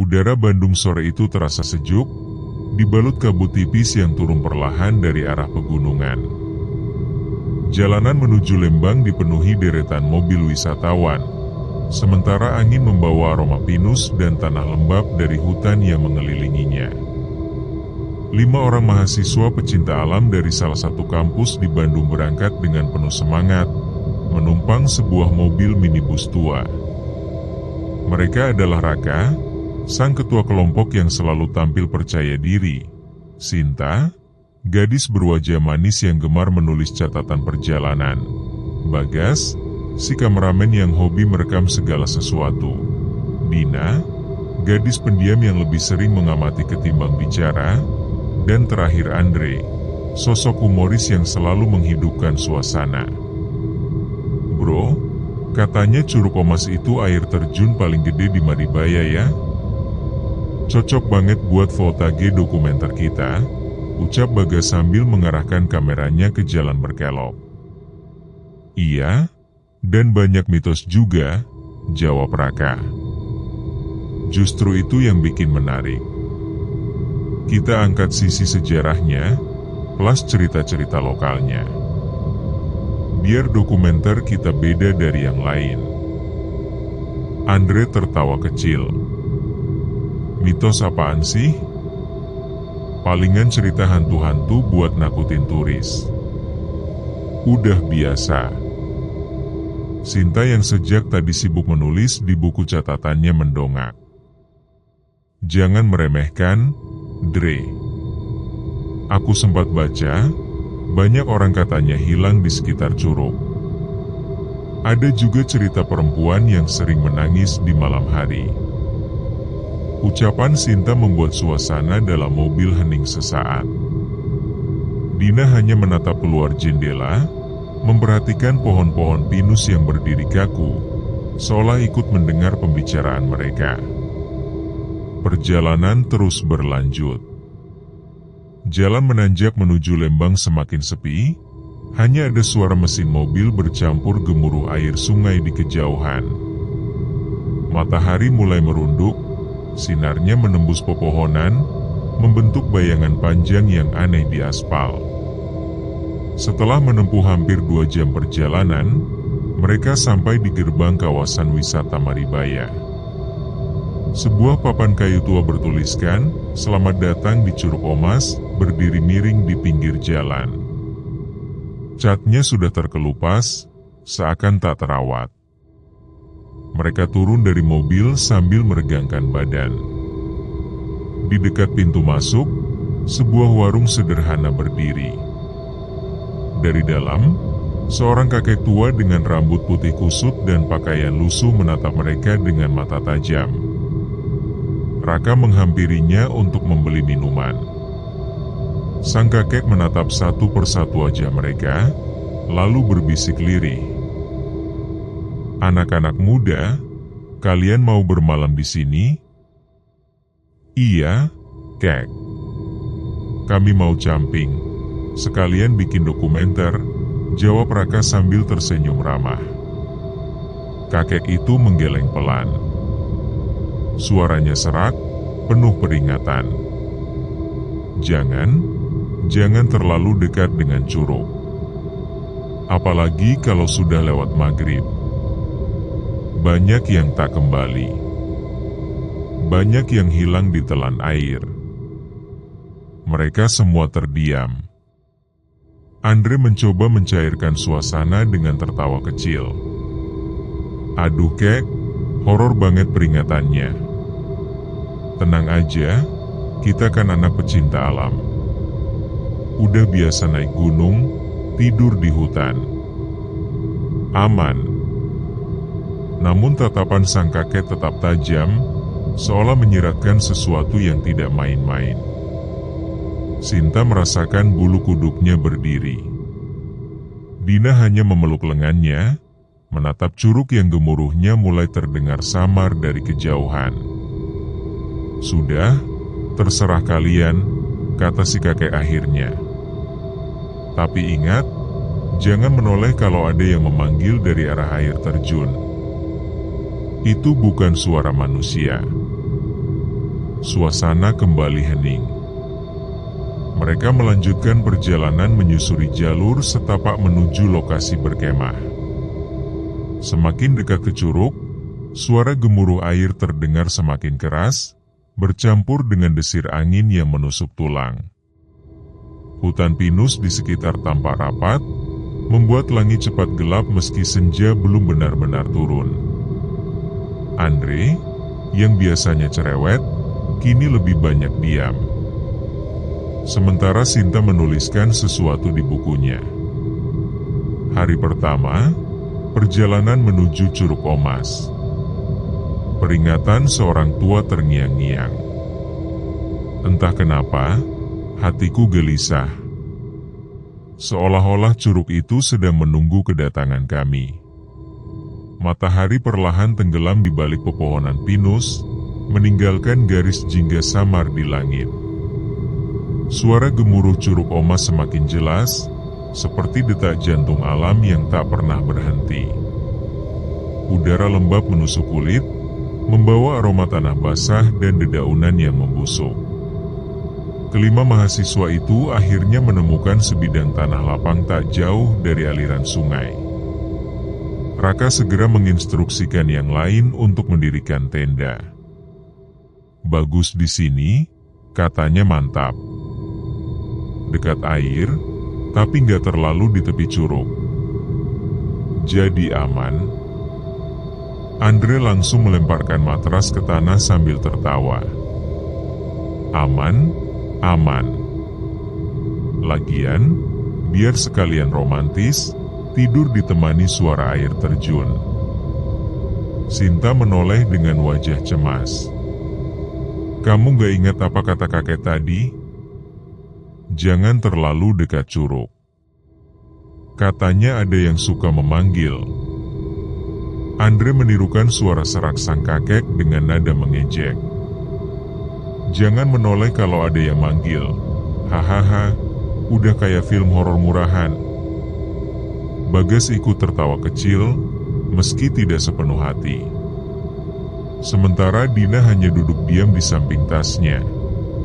Udara Bandung sore itu terasa sejuk, dibalut kabut tipis yang turun perlahan dari arah pegunungan. Jalanan menuju Lembang dipenuhi deretan mobil wisatawan, sementara angin membawa aroma pinus dan tanah lembab dari hutan yang mengelilinginya. 5 orang mahasiswa pecinta alam dari salah satu kampus di Bandung berangkat dengan penuh semangat, menumpang sebuah mobil minibus tua. Mereka adalah Raka, sang ketua kelompok yang selalu tampil percaya diri, Sinta, gadis berwajah manis yang gemar menulis catatan perjalanan, Bagas, si kameramen yang hobi merekam segala sesuatu, Dina, gadis pendiam yang lebih sering mengamati ketimbang bicara, dan terakhir Andre, sosok humoris yang selalu menghidupkan suasana. Bro, katanya Curug Omas itu air terjun paling gede di Maribaya ya? Cocok banget buat voltage dokumenter kita, ucap Bagas sambil mengarahkan kameranya ke jalan berkelok. Iya, dan banyak mitos juga, jawab Raka. Justru itu yang bikin menarik. Kita angkat sisi sejarahnya, plus cerita-cerita lokalnya. Biar dokumenter kita beda dari yang lain. Andre tertawa kecil. Mitos apaan sih? Palingan cerita hantu-hantu buat nakutin turis. Udah biasa. Sinta yang sejak tadi sibuk menulis di buku catatannya mendongak. Jangan meremehkan, Dre. Aku sempat baca, banyak orang katanya hilang di sekitar Curug. Ada juga cerita perempuan yang sering menangis di malam hari. Ucapan Sinta membuat suasana dalam mobil hening sesaat. Dina hanya menatap keluar jendela, memperhatikan pohon-pohon pinus yang berdiri kaku, seolah ikut mendengar pembicaraan mereka. Perjalanan terus berlanjut. Jalan menanjak menuju Lembang semakin sepi, hanya ada suara mesin mobil bercampur gemuruh air sungai di kejauhan. Matahari mulai merunduk, sinarnya menembus pepohonan, membentuk bayangan panjang yang aneh di aspal. Setelah menempuh hampir 2 jam perjalanan, mereka sampai di gerbang kawasan wisata Maribaya. Sebuah papan kayu tua bertuliskan, "Selamat datang di Curug Omas," berdiri miring di pinggir jalan. Catnya sudah terkelupas, seakan tak terawat. Mereka turun dari mobil sambil meregangkan badan. Di dekat pintu masuk, sebuah warung sederhana berdiri. Dari dalam, seorang kakek tua dengan rambut putih kusut dan pakaian lusuh menatap mereka dengan mata tajam. Raka menghampirinya untuk membeli minuman. Sang kakek menatap satu persatu wajah mereka, lalu berbisik lirih. "Anak-anak muda, kalian mau bermalam di sini?" "Iya, Kek. Kami mau camping, sekalian bikin dokumenter," jawab Raka sambil tersenyum ramah. Kakek itu menggeleng pelan. Suaranya serak, penuh peringatan. Jangan terlalu dekat dengan Curug. Apalagi kalau sudah lewat maghrib. Banyak yang tak kembali. Banyak yang hilang di telan air. Mereka semua terdiam. Andre mencoba mencairkan suasana dengan tertawa kecil. "Aduh Kek, horor banget peringatannya. Tenang aja, kita kan anak pecinta alam. Udah biasa naik gunung, tidur di hutan. Aman." Namun tatapan sang kakek tetap tajam, seolah menyiratkan sesuatu yang tidak main-main. Sinta merasakan bulu kuduknya berdiri. Dina hanya memeluk lengannya, menatap curug yang gemuruhnya mulai terdengar samar dari kejauhan. "Sudah, terserah kalian," kata si kakek akhirnya. "Tapi ingat, jangan menoleh kalau ada yang memanggil dari arah air terjun. Itu bukan suara manusia. suasana kembali hening. Mereka melanjutkan perjalanan menyusuri jalur setapak menuju lokasi berkemah. Semakin dekat ke curug, suara gemuruh air terdengar semakin keras, bercampur dengan desir angin yang menusuk tulang. Hutan pinus di sekitar tampak rapat, membuat langit cepat gelap meski senja belum benar-benar turun. Andre, yang biasanya cerewet, kini lebih banyak diam. Sementara Sinta menuliskan sesuatu di bukunya. Hari pertama, perjalanan menuju Curug Omas. Peringatan seorang tua terngiang-ngiang. Entah kenapa, hatiku gelisah. Seolah-olah curug itu sedang menunggu kedatangan kami. Matahari perlahan tenggelam di balik pepohonan pinus, meninggalkan garis jingga samar di langit. Suara gemuruh Curug Omas semakin jelas, seperti detak jantung alam yang tak pernah berhenti. Udara lembab menusuk kulit, membawa aroma tanah basah dan dedaunan yang membusuk. Kelima mahasiswa itu akhirnya menemukan sebidang tanah lapang tak jauh dari aliran sungai. Raka segera menginstruksikan yang lain untuk mendirikan tenda. Bagus di sini, katanya mantap. Dekat air, tapi nggak terlalu di tepi curug. Jadi aman. Andre langsung melemparkan matras ke tanah sambil tertawa. Aman, aman. Lagian, biar sekalian romantis, tidur ditemani suara air terjun. Sinta menoleh dengan wajah cemas. Kamu gak ingat apa kata kakek tadi? Jangan terlalu dekat curug. Katanya ada yang suka memanggil. Andre menirukan suara serak sang kakek dengan nada mengejek. Jangan menoleh kalau ada yang manggil. Hahaha, udah kayak film horor murahan. Bagas ikut tertawa kecil, meski tidak sepenuh hati. Sementara Dina hanya duduk diam di samping tasnya,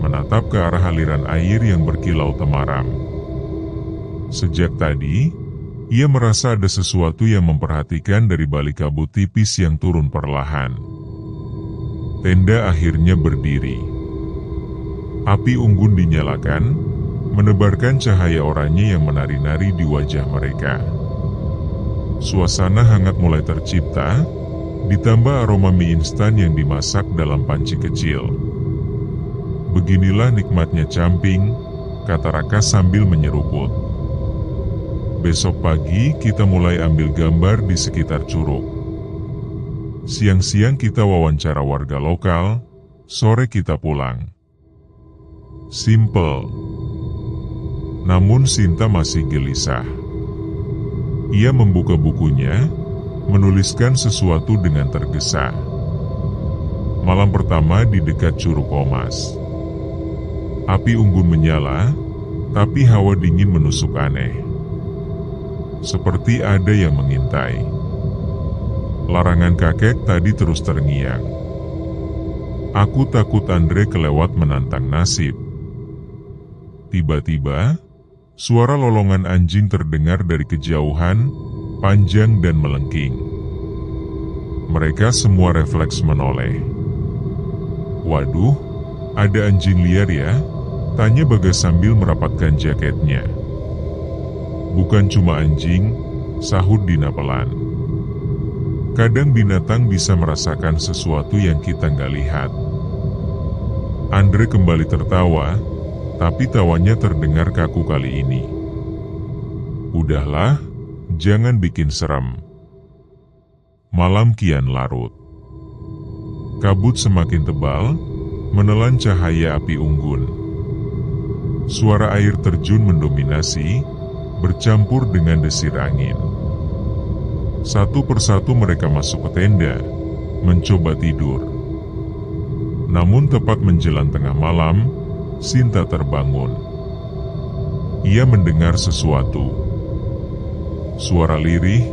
menatap ke arah aliran air yang berkilau temaram. Sejak tadi, ia merasa ada sesuatu yang memperhatikan dari balik kabut tipis yang turun perlahan. Tenda akhirnya berdiri. Api unggun dinyalakan, menebarkan cahaya oranye yang menari-nari di wajah mereka. Suasana hangat mulai tercipta, ditambah aroma mie instan yang dimasak dalam panci kecil. Beginilah nikmatnya camping, kata Raka sambil menyeruput. Besok pagi kita mulai ambil gambar di sekitar curug. Siang-siang kita wawancara warga lokal, sore kita pulang. Simple. Namun Sinta masih gelisah. Ia membuka bukunya, menuliskan sesuatu dengan tergesa. Malam pertama di dekat Curug Omas. Api unggun menyala, tapi hawa dingin menusuk aneh. Seperti ada yang mengintai. Larangan kakek tadi terus terngiang. Aku takut Andre kelewat menantang nasib. Tiba-tiba, suara lolongan anjing terdengar dari kejauhan, panjang dan melengking. Mereka semua refleks menoleh. Waduh, ada anjing liar ya? Tanya Bagas sambil merapatkan jaketnya. Bukan cuma anjing, sahut Dina pelan. Kadang binatang bisa merasakan sesuatu yang kita nggak lihat. Andre kembali tertawa, tapi tawanya terdengar kaku kali ini. Udahlah, jangan bikin serem. Malam kian larut. Kabut semakin tebal, menelan cahaya api unggun. Suara air terjun mendominasi, bercampur dengan desir angin. Satu persatu mereka masuk ke tenda, mencoba tidur. Namun tepat menjelang tengah malam, Sinta terbangun. Ia mendengar sesuatu. Suara lirih,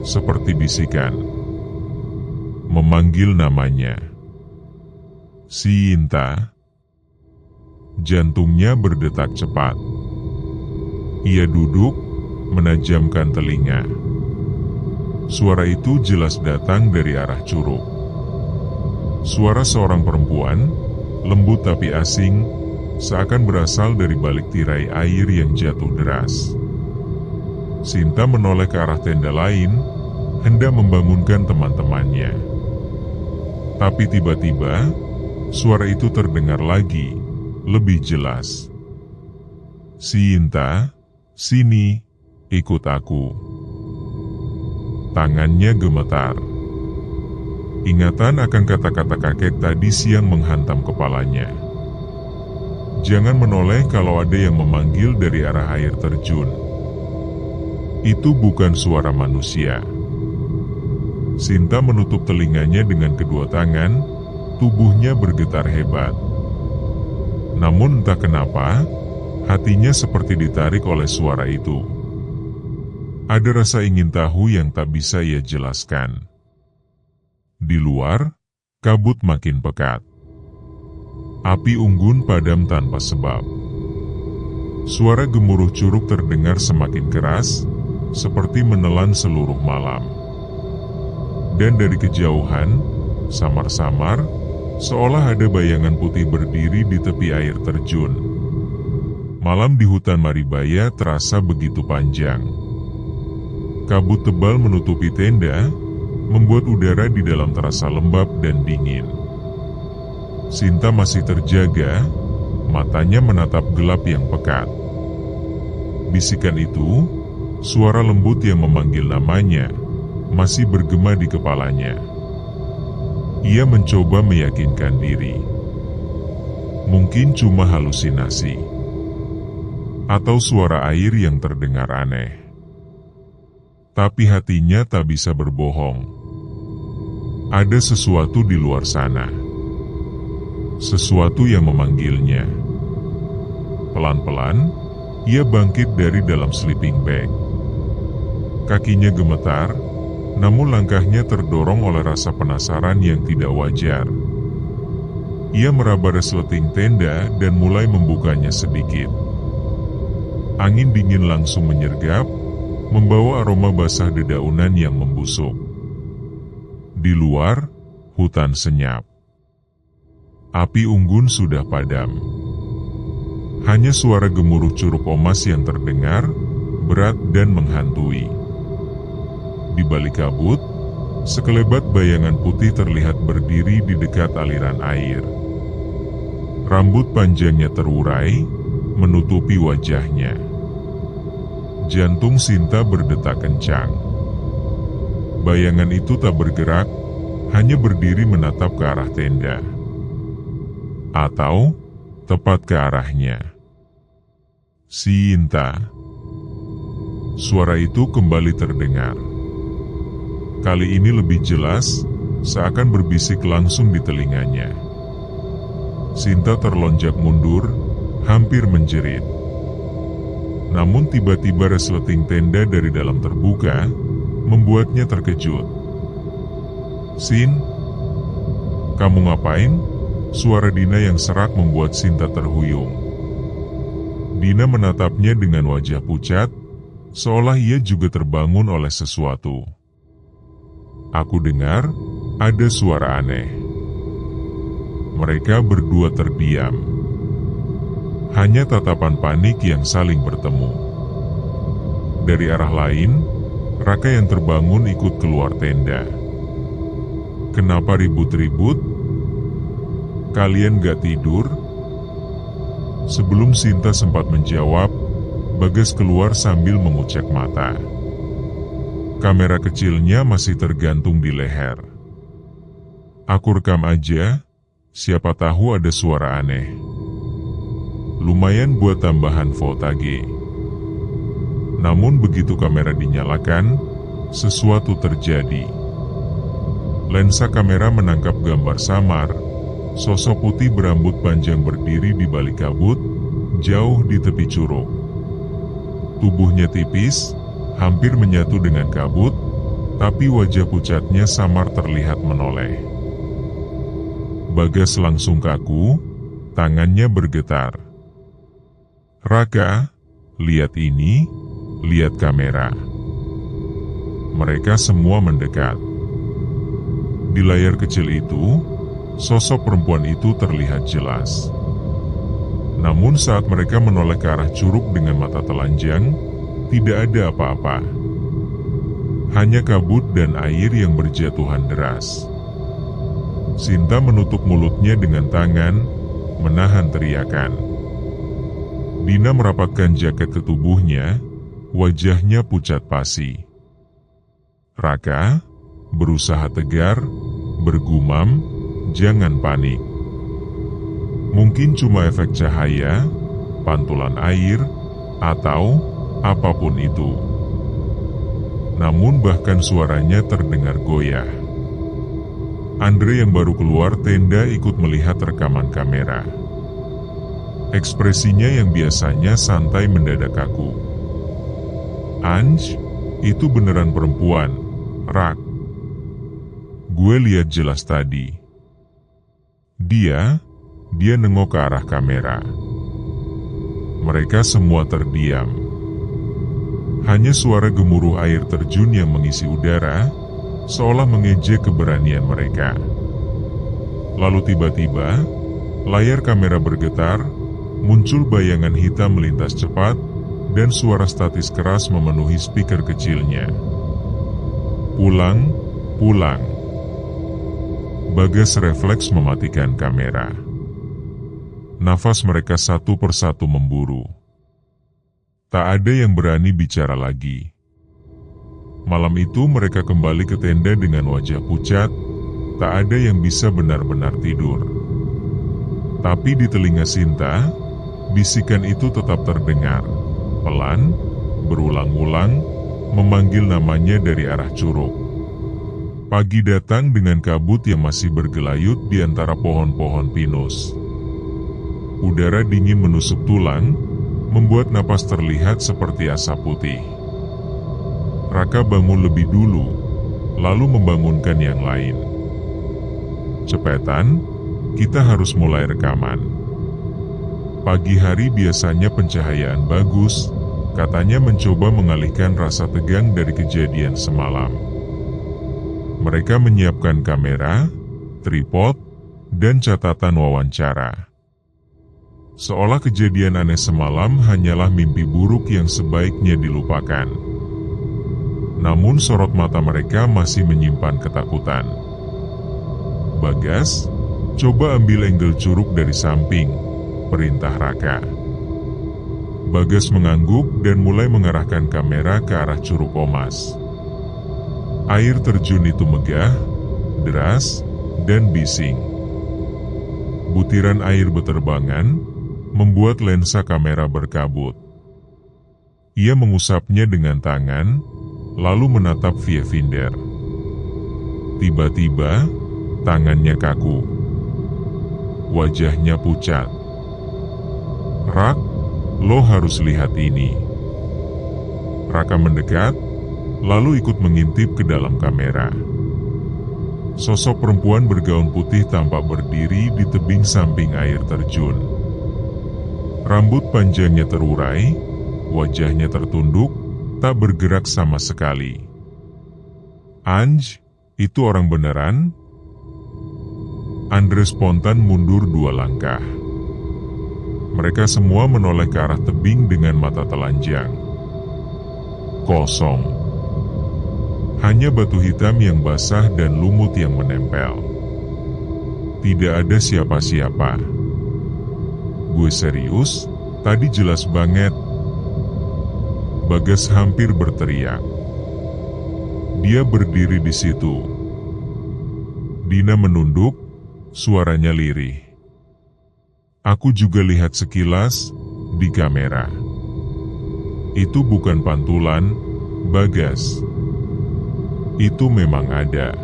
seperti bisikan. Memanggil namanya. Sinta. Jantungnya berdetak cepat. Ia duduk, menajamkan telinga. Suara itu jelas datang dari arah curug. Suara seorang perempuan, lembut tapi asing, seakan berasal dari balik tirai air yang jatuh deras. Sinta menoleh ke arah tenda lain, hendak membangunkan teman-temannya. Tapi tiba-tiba, suara itu terdengar lagi, lebih jelas. "Sinta, sini, ikut aku." Tangannya gemetar. Ingatan akan kata-kata kakek tadi siang menghantam kepalanya. Jangan menoleh kalau ada yang memanggil dari arah air terjun. Itu bukan suara manusia. Sinta menutup telinganya dengan kedua tangan, tubuhnya bergetar hebat. Namun entah kenapa, hatinya seperti ditarik oleh suara itu. Ada rasa ingin tahu yang tak bisa ia jelaskan. Di luar, kabut makin pekat. Api unggun padam tanpa sebab. Suara gemuruh curug terdengar semakin keras, seperti menelan seluruh malam. Dan dari kejauhan, samar-samar, seolah ada bayangan putih berdiri di tepi air terjun. Malam di hutan Maribaya terasa begitu panjang. Kabut tebal menutupi tenda, membuat udara di dalam terasa lembab dan dingin. Sinta masih terjaga, matanya menatap gelap yang pekat. Bisikan itu, suara lembut yang memanggil namanya, masih bergema di kepalanya. Ia mencoba meyakinkan diri. Mungkin cuma halusinasi. Atau suara air yang terdengar aneh. Tapi hatinya tak bisa berbohong. Ada sesuatu di luar sana. Sesuatu yang memanggilnya. Pelan-pelan, ia bangkit dari dalam sleeping bag. Kakinya gemetar, namun langkahnya terdorong oleh rasa penasaran yang tidak wajar. Ia meraba resleting tenda dan mulai membukanya sedikit. Angin dingin langsung menyergap, membawa aroma basah dedaunan yang membusuk. Di luar, hutan senyap. Api unggun sudah padam. Hanya suara gemuruh curug omas yang terdengar, berat dan menghantui. Di balik kabut, sekelebat bayangan putih terlihat berdiri di dekat aliran air. Rambut panjangnya terurai, menutupi wajahnya. Jantung Sinta berdetak kencang. Bayangan itu tak bergerak, hanya berdiri menatap ke arah tenda. Atau, tepat ke arahnya. "Sinta." Suara itu kembali terdengar. Kali ini lebih jelas, seakan berbisik langsung di telinganya. Sinta terlonjak mundur, hampir menjerit. Namun tiba-tiba resleting tenda dari dalam terbuka, membuatnya terkejut. "Sin, kamu ngapain?" Suara Dina yang serak membuat Sinta terhuyung. Dina menatapnya dengan wajah pucat, seolah ia juga terbangun oleh sesuatu. "Aku dengar ada suara aneh." Mereka berdua terdiam. Hanya tatapan panik yang saling bertemu. Dari arah lain, Raka yang terbangun ikut keluar tenda. "Kenapa ribut-ribut? Kalian gak tidur?" Sebelum Sinta sempat menjawab, Bagas keluar sambil mengucek mata. Kamera kecilnya masih tergantung di leher. "Aku rekam aja, siapa tahu ada suara aneh. Lumayan buat tambahan voltage." Namun begitu kamera dinyalakan, sesuatu terjadi. Lensa kamera menangkap gambar samar, sosok putih berambut panjang berdiri di balik kabut, jauh di tepi curug. Tubuhnya tipis, hampir menyatu dengan kabut, tapi wajah pucatnya samar terlihat menoleh. Bagas langsung kaku, tangannya bergetar. "Raka, lihat ini, lihat kamera." Mereka semua mendekat. Di layar kecil itu, sosok perempuan itu terlihat jelas. Namun saat mereka menoleh ke arah curug dengan mata telanjang, tidak ada apa-apa. Hanya kabut dan air yang berjatuhan deras. Sinta menutup mulutnya dengan tangan, menahan teriakan. Dina merapatkan jaket ke tubuhnya, wajahnya pucat pasi. Raka berusaha tegar, bergumam, "Jangan panik. Mungkin cuma efek cahaya, pantulan air, atau apapun itu." Namun bahkan suaranya terdengar goyah. Andre yang baru keluar tenda ikut melihat rekaman kamera. Ekspresinya yang biasanya santai mendadak kaku. "Anj, itu beneran perempuan, Rak. Gue lihat jelas tadi. Dia nengok ke arah kamera." Mereka semua terdiam. Hanya suara gemuruh air terjun yang mengisi udara, seolah mengejek keberanian mereka. Lalu tiba-tiba, layar kamera bergetar, muncul bayangan hitam melintas cepat, dan suara statis keras memenuhi speaker kecilnya. "Pulang, pulang." Bagas refleks mematikan kamera. Nafas mereka satu persatu memburu. Tak ada yang berani bicara lagi. Malam itu mereka kembali ke tenda dengan wajah pucat, tak ada yang bisa benar-benar tidur. Tapi di telinga Sinta, bisikan itu tetap terdengar, pelan, berulang-ulang, memanggil namanya dari arah curug. Pagi datang dengan kabut yang masih bergelayut di antara pohon-pohon pinus. Udara dingin menusuk tulang, membuat napas terlihat seperti asap putih. Raka bangun lebih dulu, lalu membangunkan yang lain. "Cepetan, kita harus mulai rekaman. Pagi hari biasanya pencahayaan bagus," katanya mencoba mengalihkan rasa tegang dari kejadian semalam. Mereka menyiapkan kamera, tripod, dan catatan wawancara. Seolah kejadian aneh semalam hanyalah mimpi buruk yang sebaiknya dilupakan. Namun sorot mata mereka masih menyimpan ketakutan. "Bagas, coba ambil angle curug dari samping," perintah Raka. Bagas mengangguk dan mulai mengarahkan kamera ke arah curug Omas. Air terjun itu megah, deras, dan bising. Butiran air beterbangan membuat lensa kamera berkabut. Ia mengusapnya dengan tangan, lalu menatap viewfinder. Tiba-tiba, tangannya kaku. Wajahnya pucat. "Rak, lo harus lihat ini." Raka mendekat, lalu ikut mengintip ke dalam kamera. Sosok perempuan bergaun putih tampak berdiri di tebing samping air terjun. Rambut panjangnya terurai, wajahnya tertunduk, tak bergerak sama sekali. "Anj, itu orang beneran?" Andre spontan mundur 2 langkah. Mereka semua menoleh ke arah tebing dengan mata telanjang. Kosong. Hanya batu hitam yang basah dan lumut yang menempel. Tidak ada siapa-siapa. "Gue serius, tadi jelas banget." Bagas hampir berteriak. Dia berdiri di situ. Dina menunduk, suaranya lirih. "Aku juga lihat sekilas di kamera. Itu bukan pantulan, Bagas. Itu memang ada."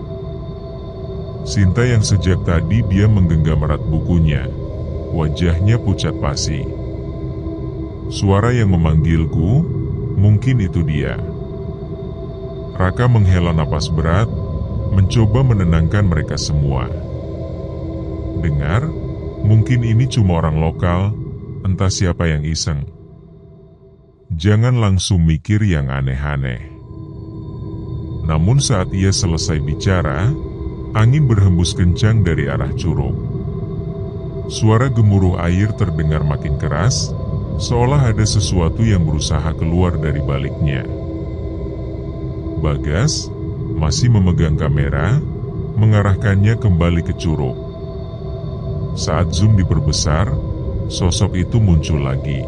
Sinta yang sejak tadi dia menggenggam erat bukunya, wajahnya pucat pasi. "Suara yang memanggilku, mungkin itu dia." Raka menghela napas berat, mencoba menenangkan mereka semua. "Dengar, mungkin ini cuma orang lokal, entah siapa yang iseng." Jangan langsung mikir yang aneh-aneh. Namun saat ia selesai bicara, angin berhembus kencang dari arah curug. Suara gemuruh air terdengar makin keras, seolah ada sesuatu yang berusaha keluar dari baliknya. Bagas masih memegang kamera, mengarahkannya kembali ke curug. Saat zoom diperbesar, sosok itu muncul lagi.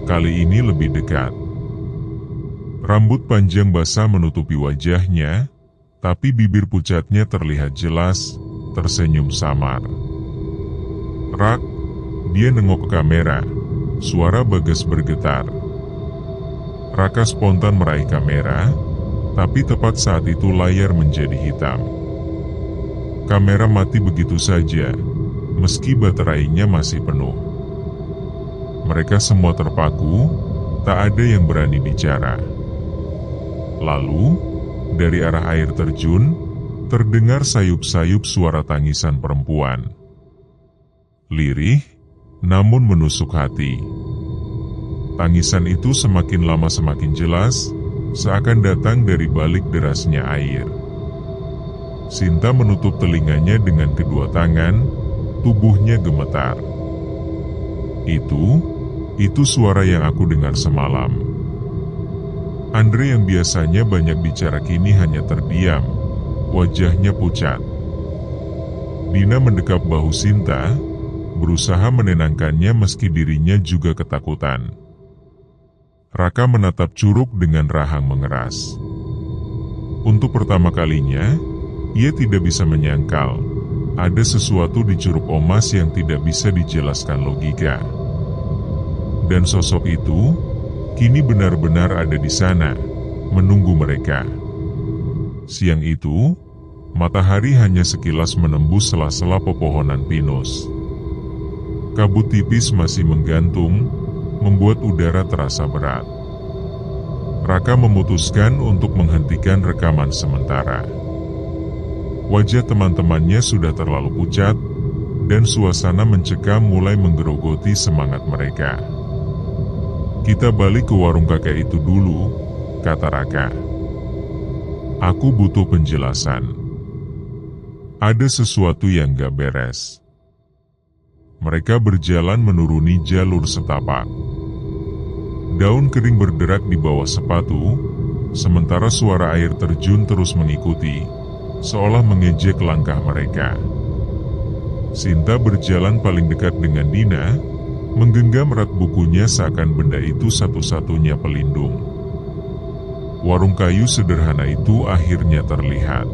Kali ini lebih dekat. Rambut panjang basah menutupi wajahnya, tapi bibir pucatnya terlihat jelas, tersenyum samar. Rak, dia nengok ke kamera. Suara Bagas bergetar. Raka spontan meraih kamera, tapi tepat saat itu layar menjadi hitam. Kamera mati begitu saja, meski baterainya masih penuh. Mereka semua terpaku, tak ada yang berani bicara. Lalu, dari arah air terjun, terdengar sayup-sayup suara tangisan perempuan. Lirih, namun menusuk hati. Tangisan itu semakin lama semakin jelas, seakan datang dari balik derasnya air. Sinta menutup telinganya dengan kedua tangan, tubuhnya gemetar. Itu suara yang aku dengar semalam. Andre yang biasanya banyak bicara kini hanya terdiam, wajahnya pucat. Dina mendekap bahu Sinta, berusaha menenangkannya meski dirinya juga ketakutan. Raka menatap curug dengan rahang mengeras. Untuk pertama kalinya, ia tidak bisa menyangkal ada sesuatu di Curug Omas yang tidak bisa dijelaskan logika. Dan sosok itu kini benar-benar ada di sana, menunggu mereka. Siang itu, matahari hanya sekilas menembus sela-sela pepohonan pinus. Kabut tipis masih menggantung, membuat udara terasa berat. Raka memutuskan untuk menghentikan rekaman sementara. Wajah teman-temannya sudah terlalu pucat, dan suasana mencekam mulai menggerogoti semangat mereka. Kita balik ke warung kakek itu dulu, kata Raka. Aku butuh penjelasan. Ada sesuatu yang gak beres. Mereka berjalan menuruni jalur setapak. Daun kering berderak di bawah sepatu, sementara suara air terjun terus mengikuti, seolah mengejek langkah mereka. Sinta berjalan paling dekat dengan Dina, menggenggam rak bukunya seakan benda itu satu-satunya pelindung. Warung kayu sederhana itu akhirnya terlihat.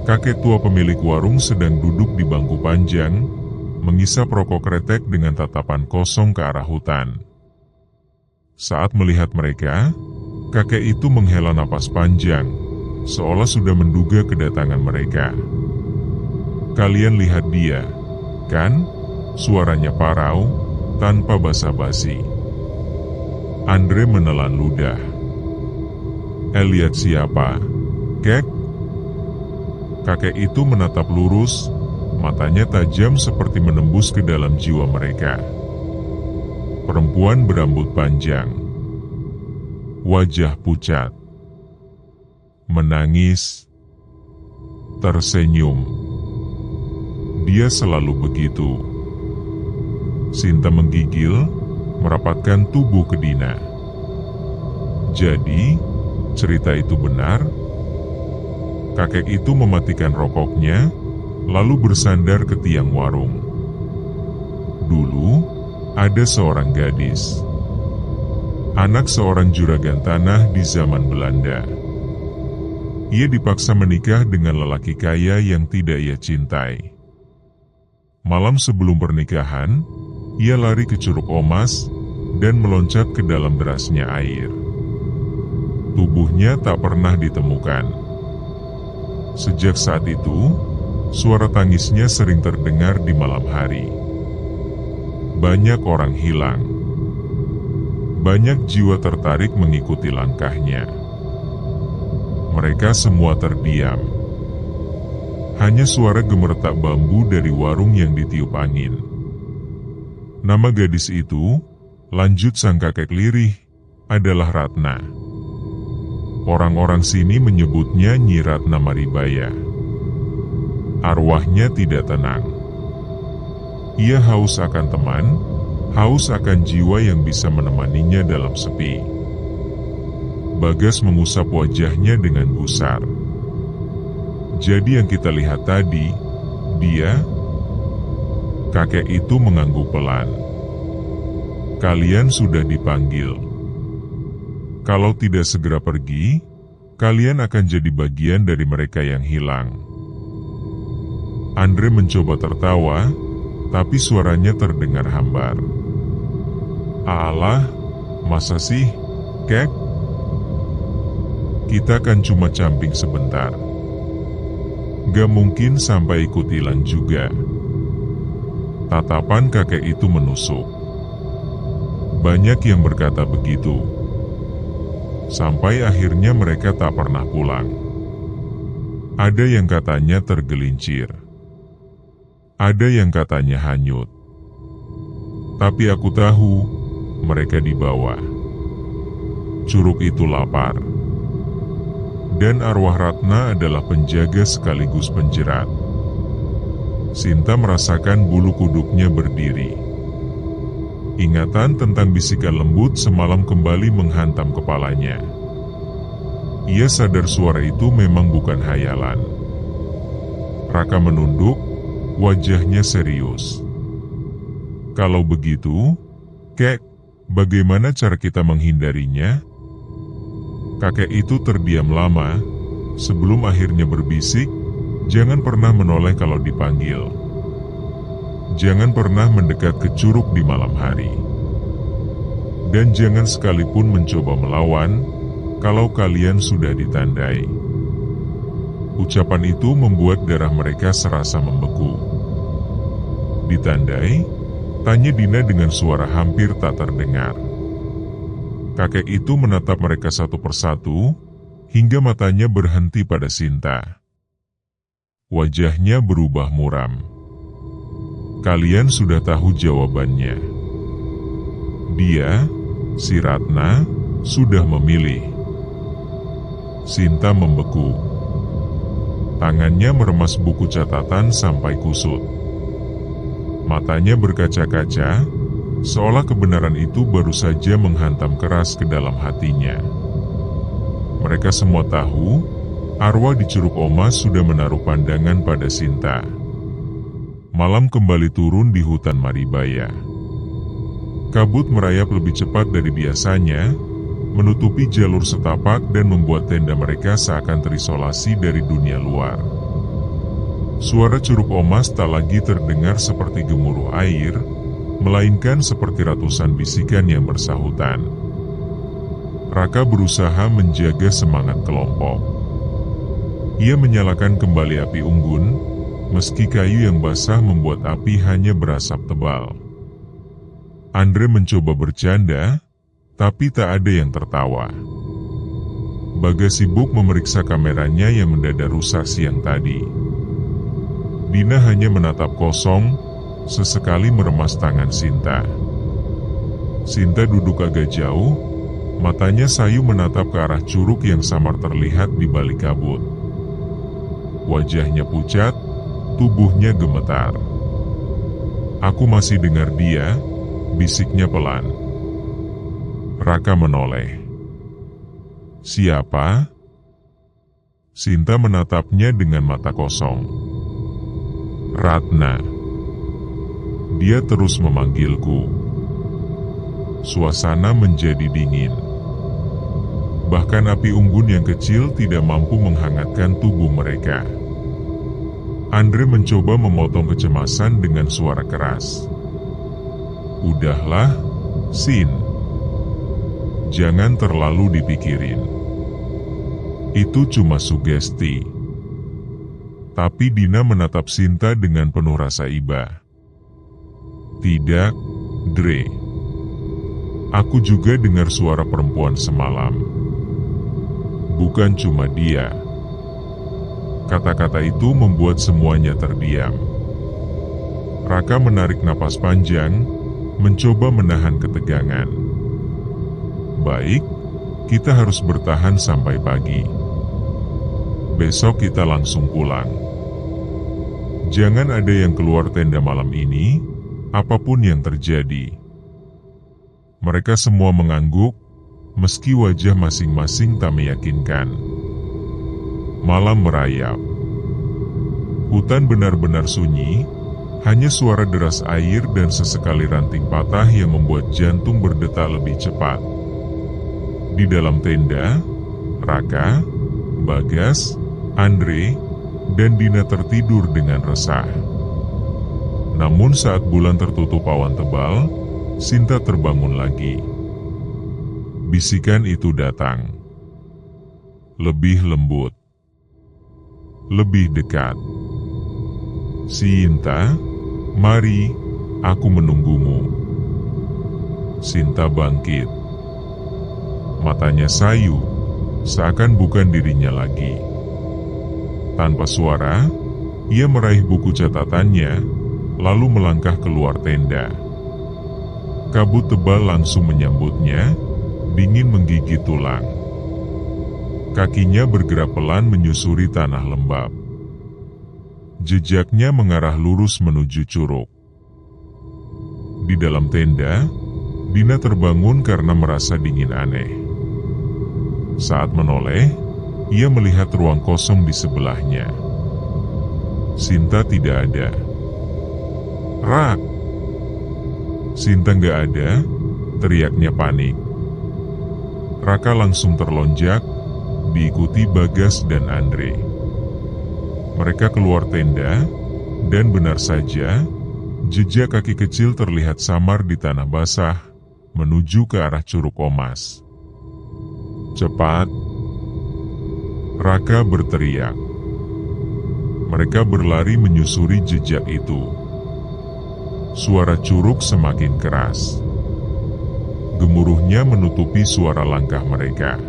Kakek tua pemilik warung sedang duduk di bangku panjang, mengisap rokok kretek dengan tatapan kosong ke arah hutan. Saat melihat mereka, kakek itu menghela napas panjang, seolah sudah menduga kedatangan mereka. Kalian lihat dia, kan? Suaranya parau, tanpa basa-basi. Andre menelan ludah. Lihat siapa? Kek? Kakek itu menatap lurus, matanya tajam seperti menembus ke dalam jiwa mereka. Perempuan berambut panjang, wajah pucat, menangis, tersenyum. Dia selalu begitu. Sinta menggigil, merapatkan tubuh ke Dina. Jadi, cerita itu benar? Kakek itu mematikan rokoknya, lalu bersandar ke tiang warung. Dulu, ada seorang gadis. Anak seorang juragan tanah di zaman Belanda. Ia dipaksa menikah dengan lelaki kaya yang tidak ia cintai. Malam sebelum pernikahan, ia lari ke Curug Omas dan meloncat ke dalam derasnya air. Tubuhnya tak pernah ditemukan. Sejak saat itu, suara tangisnya sering terdengar di malam hari. Banyak orang hilang. Banyak jiwa tertarik mengikuti langkahnya. Mereka semua terdiam. Hanya suara gemeretak bambu dari warung yang ditiup angin. Nama gadis itu, Lanjut sang kakek lirih, adalah Ratna. Orang-orang sini menyebutnya Nyi Ratna Maribaya. Arwahnya tidak tenang. Ia haus akan teman, haus akan jiwa yang bisa menemaninya dalam sepi. Bagas mengusap wajahnya dengan gusar. Jadi yang kita lihat tadi, dia... Kakek itu mengangguk pelan. Kalian sudah dipanggil. Kalau tidak segera pergi, kalian akan jadi bagian dari mereka yang hilang. Andre mencoba tertawa, tapi suaranya terdengar hambar. Alah, masa sih, kek? Kita kan cuma camping sebentar. Gak mungkin sampai ikut hilang juga. Tatapan kakek itu menusuk. Banyak yang berkata begitu. Sampai akhirnya mereka tak pernah pulang. Ada yang katanya tergelincir. Ada yang katanya hanyut. Tapi aku tahu, mereka dibawa. Curug itu lapar. Dan arwah Ratna adalah penjaga sekaligus penjerat. Sinta merasakan bulu kuduknya berdiri. Ingatan tentang bisikan lembut semalam kembali menghantam kepalanya. Ia sadar suara itu memang bukan hayalan. Raka menunduk, wajahnya serius. Kalau begitu, kek, bagaimana cara kita menghindarinya? Kakek itu terdiam lama, sebelum akhirnya berbisik, jangan pernah menoleh kalau dipanggil. Jangan pernah mendekat ke curug di malam hari. Dan jangan sekalipun mencoba melawan, kalau kalian sudah ditandai. Ucapan itu membuat darah mereka serasa membeku. Ditandai? Tanya Dina dengan suara hampir tak terdengar. Kakek itu menatap mereka satu persatu, hingga matanya berhenti pada Sinta. Wajahnya berubah muram. Kalian sudah tahu jawabannya. Dia, si Ratna, sudah memilih. Sinta membeku. Tangannya meremas buku catatan sampai kusut. Matanya berkaca-kaca, seolah kebenaran itu baru saja menghantam keras ke dalam hatinya. Mereka semua tahu, arwah di Curug Omas sudah menaruh pandangan pada Sinta. Malam kembali turun di hutan Maribaya. Kabut merayap lebih cepat dari biasanya, menutupi jalur setapak dan membuat tenda mereka seakan terisolasi dari dunia luar. Suara Curug Omas tak lagi terdengar seperti gemuruh air, melainkan seperti ratusan bisikan yang bersahutan. Raka berusaha menjaga semangat kelompok. Ia menyalakan kembali api unggun, meski kayu yang basah membuat api hanya berasap tebal. Andre mencoba bercanda, tapi tak ada yang tertawa. Bagas sibuk memeriksa kameranya yang mendadak rusak siang tadi. Dina hanya menatap kosong, sesekali meremas tangan Sinta. Sinta duduk agak jauh, matanya sayu menatap ke arah curug yang samar terlihat di balik kabut. Wajahnya pucat, tubuhnya gemetar. Aku masih dengar dia, bisiknya pelan. Raka menoleh. Siapa? Sinta menatapnya dengan mata kosong. Ratna. Dia terus memanggilku. Suasana menjadi dingin. Bahkan api unggun yang kecil tidak mampu menghangatkan tubuh mereka. Andre mencoba memotong kecemasan dengan suara keras. Udahlah, Sin. Jangan terlalu dipikirin. Itu cuma sugesti. Tapi Dina menatap Sinta dengan penuh rasa iba. Tidak, Dre. Aku juga dengar suara perempuan semalam. Bukan cuma dia. Kata-kata itu membuat semuanya terdiam. Raka menarik napas panjang, mencoba menahan ketegangan. Baik, kita harus bertahan sampai pagi. Besok kita langsung pulang. Jangan ada yang keluar tenda malam ini, apapun yang terjadi. Mereka semua mengangguk, meski wajah masing-masing tak meyakinkan. Malam merayap. Hutan benar-benar sunyi, hanya suara deras air dan sesekali ranting patah yang membuat jantung berdetak lebih cepat. Di dalam tenda, Raka, Bagas, Andre, dan Dina tertidur dengan resah. Namun saat bulan tertutup awan tebal, Sinta terbangun lagi. Bisikan itu datang. Lebih lembut. Lebih dekat. Sinta, mari, aku menunggumu. Sinta bangkit. Matanya sayu, seakan bukan dirinya lagi. Tanpa suara, ia meraih buku catatannya, lalu melangkah keluar tenda. Kabut tebal langsung menyambutnya, dingin menggigit tulang. Kakinya bergerak pelan menyusuri tanah lembab. Jejaknya mengarah lurus menuju curug. Di dalam tenda, Dina terbangun karena merasa dingin aneh. Saat menoleh, ia melihat ruang kosong di sebelahnya. Sinta tidak ada. Rak! Sinta nggak ada, teriaknya panik. Raka langsung terlonjak, diikuti Bagas dan Andre. Mereka keluar tenda, dan benar saja, jejak kaki kecil terlihat samar di tanah basah, menuju ke arah Curug Omas. Cepat! Raka berteriak. Mereka berlari menyusuri jejak itu. Suara curug semakin keras. Gemuruhnya menutupi suara langkah mereka.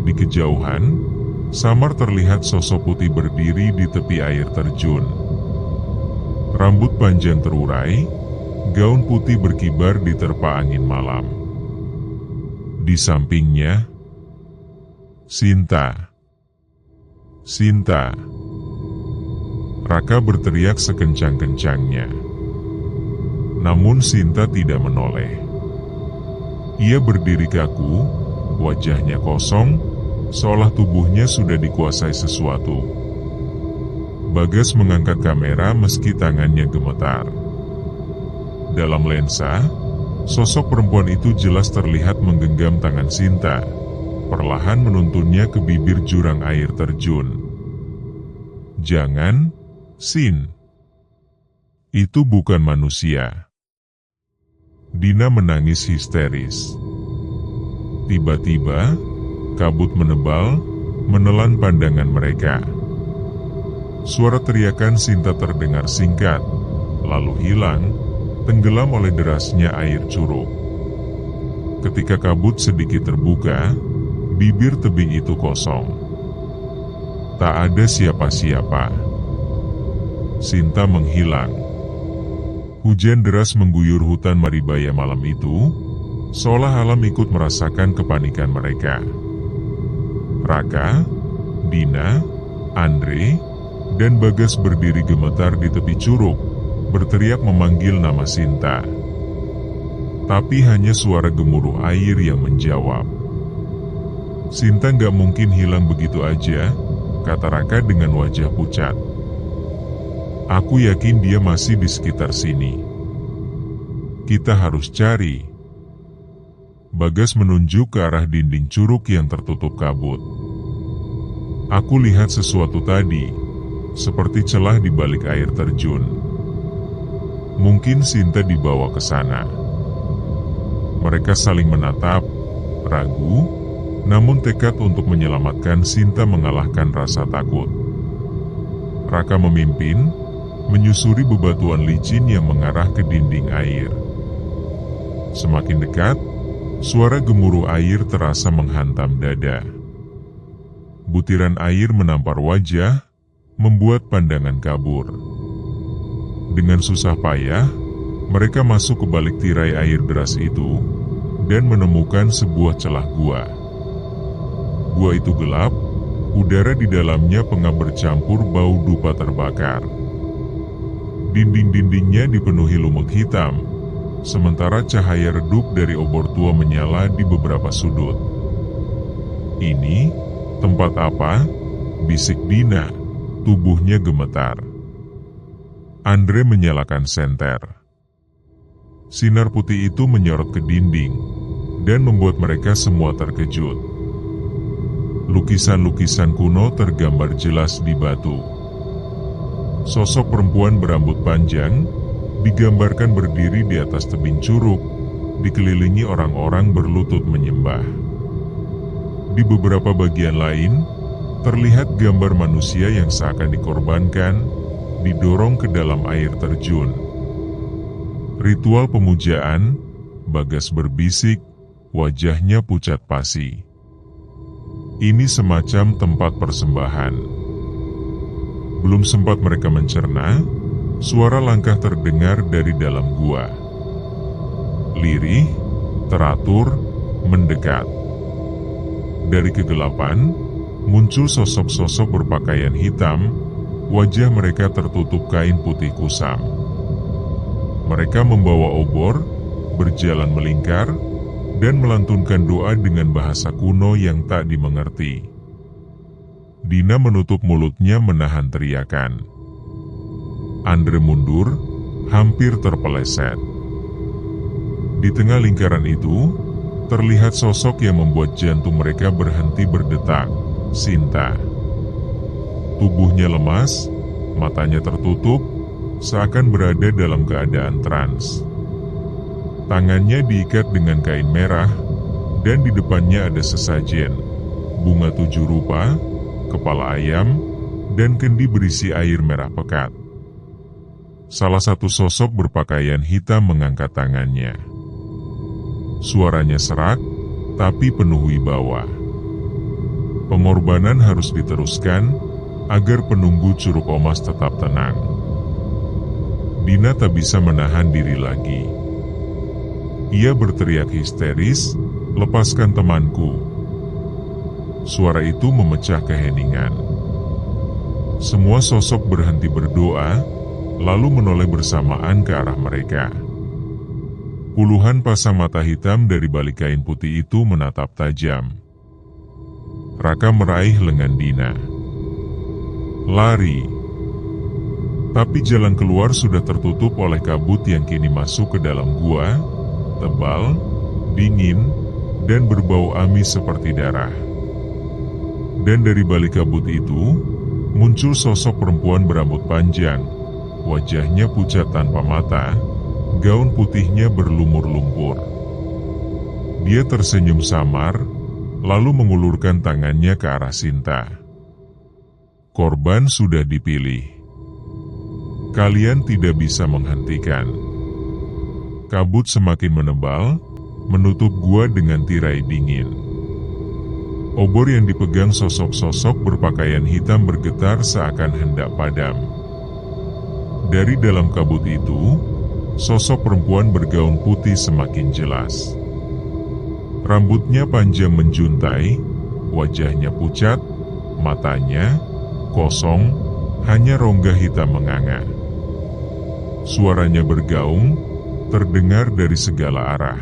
Di kejauhan, samar terlihat sosok putih berdiri di tepi air terjun. Rambut panjang terurai, gaun putih berkibar diterpa angin malam. Di sampingnya, Sinta. Sinta. Raka berteriak sekencang-kencangnya. Namun Sinta tidak menoleh. Ia berdiri kaku, wajahnya kosong, seolah tubuhnya sudah dikuasai sesuatu. Bagas mengangkat kamera meski tangannya gemetar. Dalam lensa, sosok perempuan itu jelas terlihat menggenggam tangan Sinta, perlahan menuntunnya ke bibir jurang air terjun. Jangan, Sin. Itu bukan manusia. Dina menangis histeris. Tiba-tiba, kabut menebal, menelan pandangan mereka. Suara teriakan Sinta terdengar singkat, lalu hilang, tenggelam oleh derasnya air curug. Ketika kabut sedikit terbuka, bibir tebing itu kosong. Tak ada siapa-siapa. Sinta menghilang. Hujan deras mengguyur hutan Maribaya malam itu, seolah alam ikut merasakan kepanikan mereka. Raka, Dina, Andre, dan Bagas berdiri gemetar di tepi curug, berteriak memanggil nama Sinta. Tapi hanya suara gemuruh air yang menjawab. Sinta nggak mungkin hilang begitu aja, kata Raka dengan wajah pucat. Aku yakin dia masih di sekitar sini. Kita harus cari. Bagas menunjuk ke arah dinding curug yang tertutup kabut. Aku lihat sesuatu tadi, seperti celah di balik air terjun. Mungkin Sinta dibawa ke sana. Mereka saling menatap, ragu, namun tekad untuk menyelamatkan Sinta mengalahkan rasa takut. Raka memimpin, menyusuri bebatuan licin yang mengarah ke dinding air. Semakin dekat, suara gemuruh air terasa menghantam dada. Butiran air menampar wajah, membuat pandangan kabur. Dengan susah payah, Mereka masuk ke balik tirai air deras itu dan menemukan sebuah celah gua. Gua itu gelap, udara di dalamnya pengap bercampur bau dupa terbakar. Dinding-dindingnya dipenuhi lumut hitam, sementara cahaya redup dari obor tua menyala di beberapa sudut. "Ini tempat apa?" bisik Dina, tubuhnya gemetar. Andre menyalakan senter. Sinar putih itu menyorot ke dinding dan membuat mereka semua terkejut. Lukisan-lukisan kuno tergambar jelas di batu. Sosok perempuan berambut panjang digambarkan berdiri di atas tebing curug, dikelilingi orang-orang berlutut menyembah. Di beberapa bagian lain, terlihat gambar manusia yang seakan dikorbankan, didorong ke dalam air terjun. Ritual pemujaan, Bagas berbisik, wajahnya pucat pasi. Ini semacam tempat persembahan. Belum sempat mereka mencerna, suara langkah terdengar dari dalam gua. Lirih, teratur, mendekat. Dari kegelapan, muncul sosok-sosok berpakaian hitam, wajah mereka tertutup kain putih kusam. Mereka membawa obor, berjalan melingkar, dan melantunkan doa dengan bahasa kuno yang tak dimengerti. Dina menutup mulutnya menahan teriakan. Andre mundur, hampir terpeleset. Di tengah lingkaran itu, terlihat sosok yang membuat jantung mereka berhenti berdetak, Sinta. Tubuhnya lemas, matanya tertutup, seakan berada dalam keadaan trans. Tangannya diikat dengan kain merah, dan di depannya ada sesajen, bunga 7 rupa, kepala ayam, dan kendi berisi air merah pekat. Salah satu sosok berpakaian hitam mengangkat tangannya. Suaranya serak, tapi penuh wibawa. Pengorbanan harus diteruskan, agar penunggu Curug Omas tetap tenang. Dina tak bisa menahan diri lagi. Ia berteriak histeris, "Lepaskan temanku!" Suara itu memecah keheningan. Semua sosok berhenti berdoa, lalu menoleh bersamaan ke arah mereka. Puluhan pasang mata hitam dari balik kain putih itu menatap tajam. Raka meraih lengan Dina. Lari. Tapi jalan keluar sudah tertutup oleh kabut yang kini masuk ke dalam gua, tebal, dingin, dan berbau amis seperti darah. Dan dari balik kabut itu, muncul sosok perempuan berambut panjang, wajahnya pucat tanpa mata, gaun putihnya berlumur lumpur. Dia tersenyum samar, lalu mengulurkan tangannya ke arah Sinta. Korban sudah dipilih. Kalian tidak bisa menghentikan. Kabut semakin menebal, menutup gua dengan tirai dingin. Obor yang dipegang sosok-sosok berpakaian hitam bergetar seakan hendak padam. Dari dalam kabut itu, sosok perempuan bergaun putih semakin jelas. Rambutnya panjang menjuntai, wajahnya pucat, matanya kosong, hanya rongga hitam menganga. Suaranya bergaung, terdengar dari segala arah.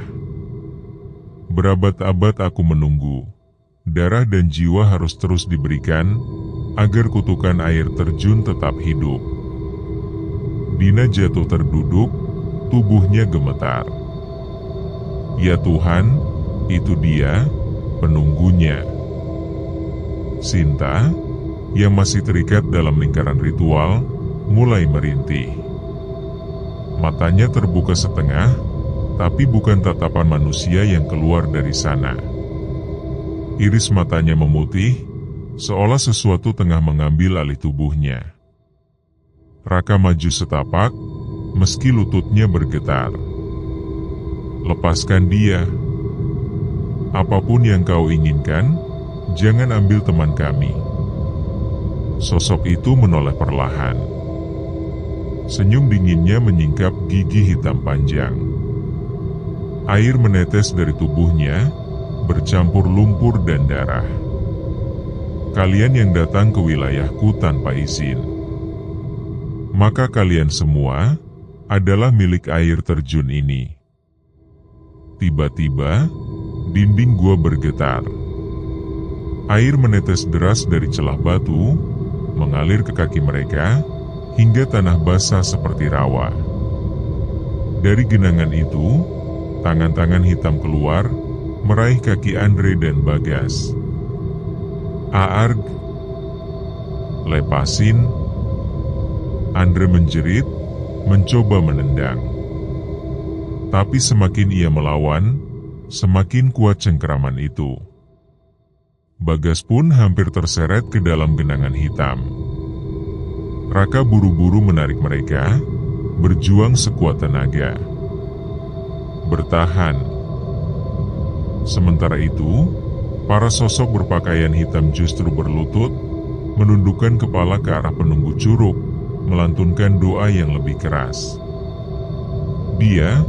Berabad-abad aku menunggu. Darah dan jiwa harus terus diberikan, agar kutukan air terjun tetap hidup. Dina jatuh terduduk, tubuhnya gemetar. Ya Tuhan, itu dia, penunggunya. Sinta, yang masih terikat dalam lingkaran ritual, mulai merintih. Matanya terbuka setengah, tapi bukan tatapan manusia yang keluar dari sana. Iris matanya memutih, seolah sesuatu tengah mengambil alih tubuhnya. Raka maju setapak, meski lututnya bergetar. Lepaskan dia. Apapun yang kau inginkan, jangan ambil teman kami. Sosok itu menoleh perlahan. Senyum dinginnya menyingkap gigi hitam panjang. Air menetes dari tubuhnya, bercampur lumpur dan darah. Kalian yang datang ke wilayahku tanpa izin, maka kalian semua adalah milik air terjun ini. Tiba-tiba, dinding gua bergetar. Air menetes deras dari celah batu, mengalir ke kaki mereka, hingga tanah basah seperti rawa. Dari genangan itu, tangan-tangan hitam keluar, meraih kaki Andre dan Bagas. "Aarg, lepasin!" Andre menjerit, mencoba menendang. Tapi semakin ia melawan, semakin kuat cengkeraman itu. Bagas pun hampir terseret ke dalam genangan hitam. Raka buru-buru menarik mereka, berjuang sekuat tenaga. Bertahan. Sementara itu, para sosok berpakaian hitam justru berlutut, menundukkan kepala ke arah penunggu curug, melantunkan doa yang lebih keras. Dia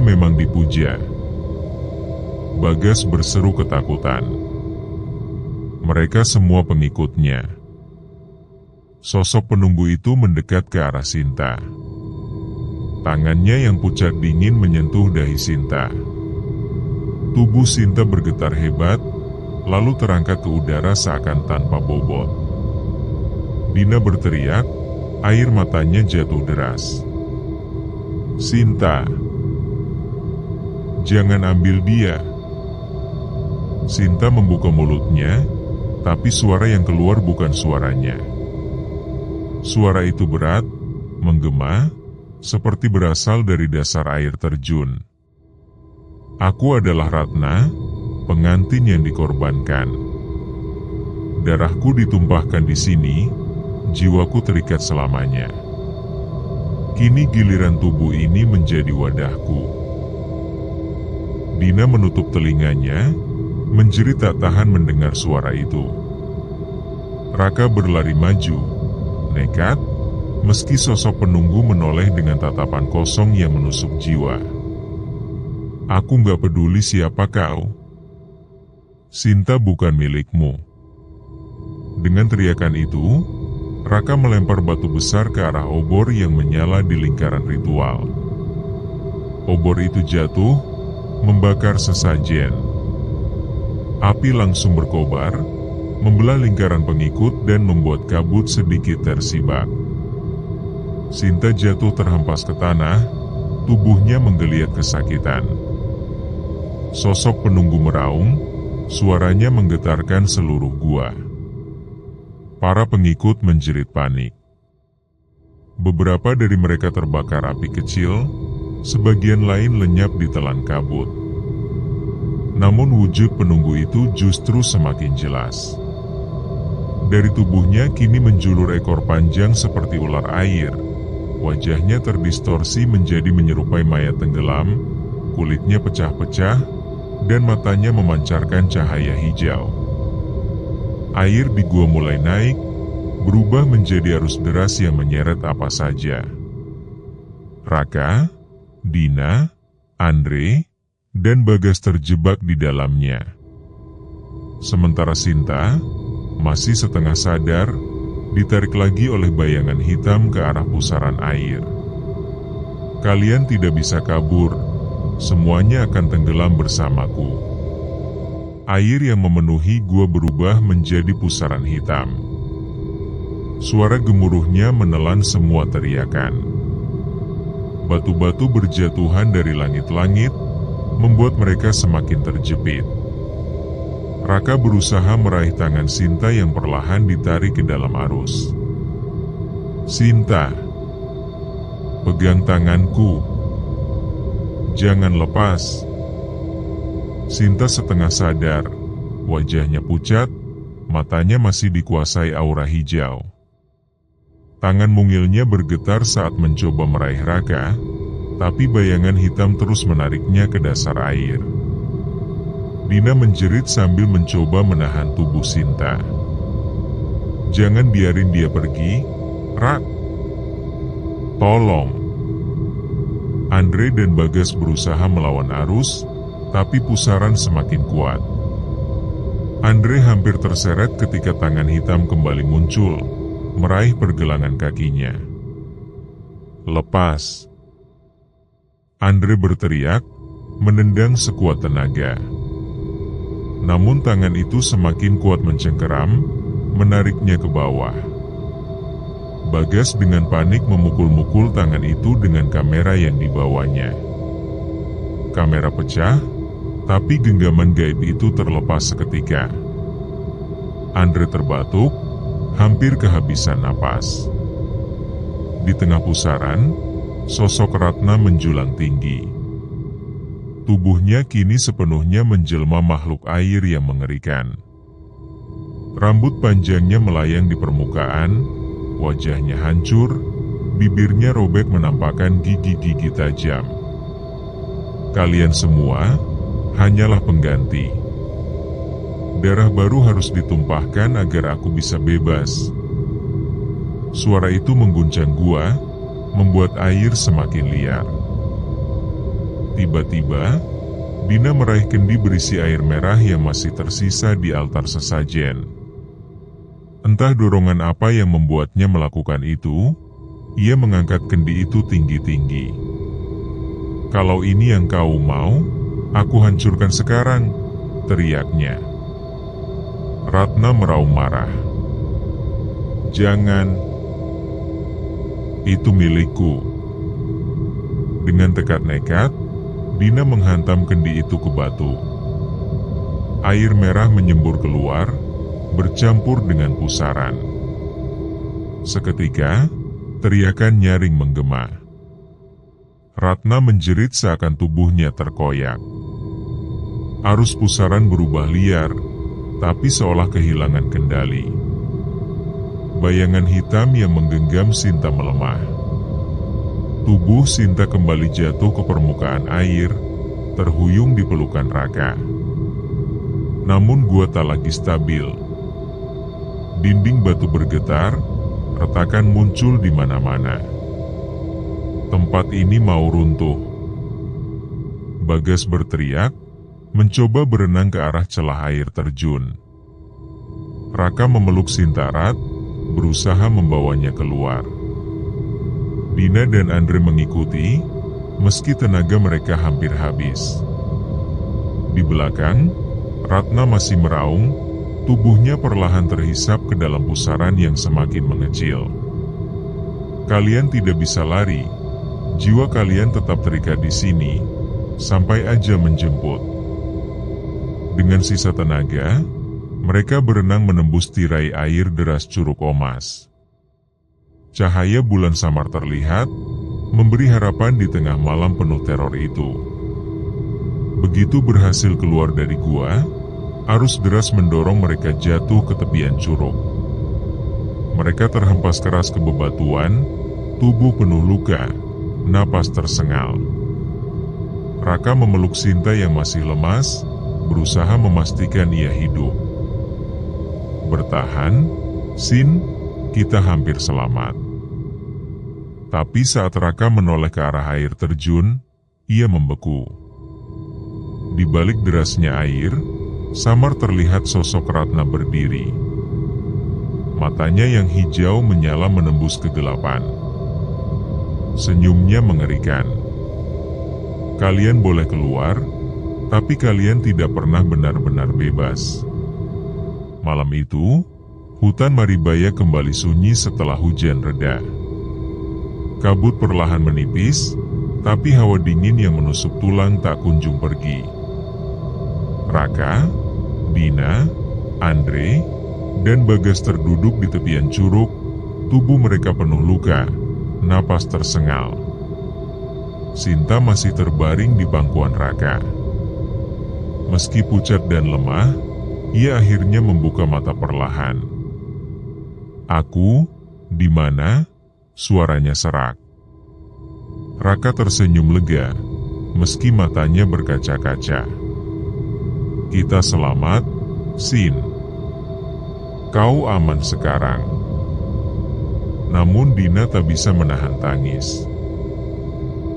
memang dipuja. Bagas berseru ketakutan. Mereka semua pengikutnya. Sosok penunggu itu mendekat ke arah Sinta. Tangannya yang pucat dingin menyentuh dahi Sinta. Tubuh Sinta bergetar hebat, lalu terangkat ke udara seakan tanpa bobot. Dina berteriak, air matanya jatuh deras. "Sinta, jangan ambil dia." Sinta membuka mulutnya, tapi suara yang keluar bukan suaranya. Suara itu berat, menggema, seperti berasal dari dasar air terjun. "Aku adalah Ratna, pengantin yang dikorbankan. Darahku ditumpahkan di sini, jiwaku terikat selamanya. Kini giliran tubuh ini menjadi wadahku." Dina menutup telinganya, menjerit tak tahan mendengar suara itu. Raka berlari maju, nekat, meski sosok penunggu menoleh dengan tatapan kosong yang menusuk jiwa. "Aku gak peduli siapa kau. Sinta bukan milikmu." Dengan teriakan itu, Raka melempar batu besar ke arah obor yang menyala di lingkaran ritual. Obor itu jatuh, membakar sesajen. Api langsung berkobar, membelah lingkaran pengikut dan membuat kabut sedikit tersibak. Sinta jatuh terhempas ke tanah, tubuhnya menggeliat kesakitan. Sosok penunggu meraung, suaranya menggetarkan seluruh gua. Para pengikut menjerit panik. Beberapa dari mereka terbakar api kecil, sebagian lain lenyap ditelan kabut. Namun wujud penunggu itu justru semakin jelas. Dari tubuhnya kini menjulur ekor panjang seperti ular air. Wajahnya terdistorsi menjadi menyerupai mayat tenggelam, kulitnya pecah-pecah, dan matanya memancarkan cahaya hijau. Air di gua mulai naik, berubah menjadi arus deras yang menyeret apa saja. Raka, Dina, Andre, dan Bagas terjebak di dalamnya. Sementara Sinta, masih setengah sadar, ditarik lagi oleh bayangan hitam ke arah pusaran air. "Kalian tidak bisa kabur, semuanya akan tenggelam bersamaku." Air yang memenuhi gua berubah menjadi pusaran hitam. Suara gemuruhnya menelan semua teriakan. Batu-batu berjatuhan dari langit-langit, membuat mereka semakin terjepit. Raka berusaha meraih tangan Sinta yang perlahan ditarik ke dalam arus. "Sinta, pegang tanganku. Jangan lepas." Sinta setengah sadar, wajahnya pucat, matanya masih dikuasai aura hijau. Tangan mungilnya bergetar saat mencoba meraih Raka, tapi bayangan hitam terus menariknya ke dasar air. Dina menjerit sambil mencoba menahan tubuh Sinta. "Jangan biarin dia pergi, Rak." Tolong. Andre dan Bagas berusaha melawan arus, tapi pusaran semakin kuat. Andre hampir terseret ketika tangan hitam kembali muncul, meraih pergelangan kakinya. Lepas. Andre berteriak, menendang sekuat tenaga. Namun tangan itu semakin kuat mencengkeram, menariknya ke bawah. Bagas dengan panik memukul-mukul tangan itu dengan kamera yang dibawanya. Kamera pecah, tapi genggaman gaib itu terlepas seketika. Andre terbatuk, hampir kehabisan napas. Di tengah pusaran, sosok Ratna menjulang tinggi. Tubuhnya kini sepenuhnya menjelma makhluk air yang mengerikan. Rambut panjangnya melayang di permukaan, wajahnya hancur, bibirnya robek menampakkan gigi-gigi tajam. Kalian semua hanyalah pengganti. Darah baru harus ditumpahkan agar aku bisa bebas. Suara itu mengguncang gua, membuat air semakin liar. Tiba-tiba, Dina meraih kendi berisi air merah yang masih tersisa di altar sesajen. Entah dorongan apa yang membuatnya melakukan itu, ia mengangkat kendi itu tinggi-tinggi. Kalau ini yang kau mau, aku hancurkan sekarang, teriaknya. Ratna meraung marah. Jangan. Itu milikku. Dengan tekad nekat, Dina menghantam kendi itu ke batu. Air merah menyembur keluar, bercampur dengan pusaran. Seketika, teriakan nyaring menggema. Ratna menjerit seakan tubuhnya terkoyak. Arus pusaran berubah liar, tapi seolah kehilangan kendali. Bayangan hitam yang menggenggam Sinta melemah. Tubuh Sinta kembali jatuh ke permukaan air, terhuyung di pelukan Raka. Namun gua tak lagi stabil. Dinding batu bergetar, retakan muncul di mana-mana. Tempat ini mau runtuh. Bagas berteriak, mencoba berenang ke arah celah air terjun. Raka memeluk Sintarat, berusaha membawanya keluar. Dina dan Andre mengikuti, meski tenaga mereka hampir habis. Di belakang, Ratna masih meraung, tubuhnya perlahan terhisap ke dalam pusaran yang semakin mengecil. Kalian tidak bisa lari, jiwa kalian tetap terikat di sini, sampai aja menjemput. Dengan sisa tenaga, mereka berenang menembus tirai air deras Curug Omas. Cahaya bulan samar terlihat, memberi harapan di tengah malam penuh teror itu. Begitu berhasil keluar dari gua, arus deras mendorong mereka jatuh ke tepian curug. Mereka terhempas keras ke bebatuan, tubuh penuh luka, napas tersengal. Raka memeluk Sinta yang masih lemas, berusaha memastikan ia hidup. Bertahan, Sin, kita hampir selamat. Tapi saat Raka menoleh ke arah air terjun, ia membeku. Di balik derasnya air, samar terlihat sosok Ratna berdiri. Matanya yang hijau menyala menembus kegelapan. Senyumnya mengerikan. Kalian boleh keluar, tapi kalian tidak pernah benar-benar bebas. Malam itu, hutan Maribaya kembali sunyi setelah hujan reda. Kabut perlahan menipis, tapi hawa dingin yang menusuk tulang tak kunjung pergi. Raka, Dina, Andre, dan Bagas terduduk di tepian curug, tubuh mereka penuh luka, napas tersengal. Sinta masih terbaring di pangkuan Raka. Meski pucat dan lemah, ia akhirnya membuka mata perlahan. Aku, di mana? Suaranya serak. Raka tersenyum lega, meski matanya berkaca-kaca. Kita selamat, Sin. Kau aman sekarang. Namun Dina tak bisa menahan tangis.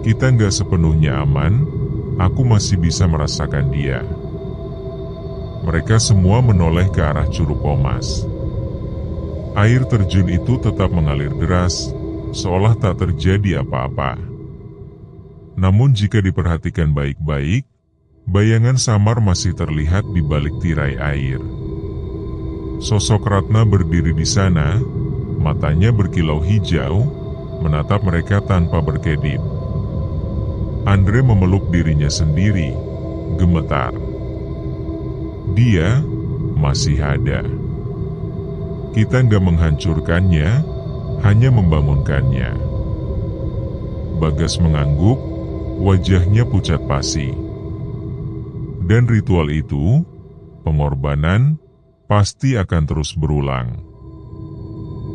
Kita nggak sepenuhnya aman, aku masih bisa merasakan dia. Mereka semua menoleh ke arah Curug Omas. Air terjun itu tetap mengalir deras, seolah tak terjadi apa-apa. Namun jika diperhatikan baik-baik, bayangan samar masih terlihat di balik tirai air. Sosok Ratna berdiri di sana, matanya berkilau hijau, menatap mereka tanpa berkedip. Andre memeluk dirinya sendiri, gemetar. Dia masih ada. Kita nggak menghancurkannya, hanya membangunkannya. Bagas mengangguk, wajahnya pucat pasi. Dan ritual itu, pengorbanan, pasti akan terus berulang.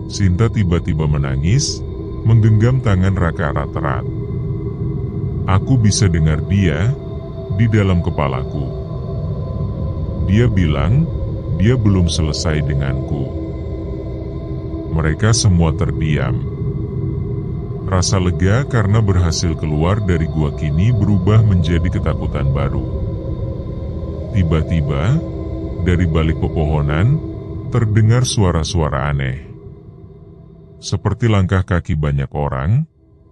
Sinta tiba-tiba menangis, menggenggam tangan Raka erat-erat. Aku bisa dengar dia di dalam kepalaku. Dia bilang, dia belum selesai denganku. Mereka semua terdiam. Rasa lega karena berhasil keluar dari gua kini berubah menjadi ketakutan baru. Tiba-tiba, dari balik pepohonan, terdengar suara-suara aneh. Seperti langkah kaki banyak orang,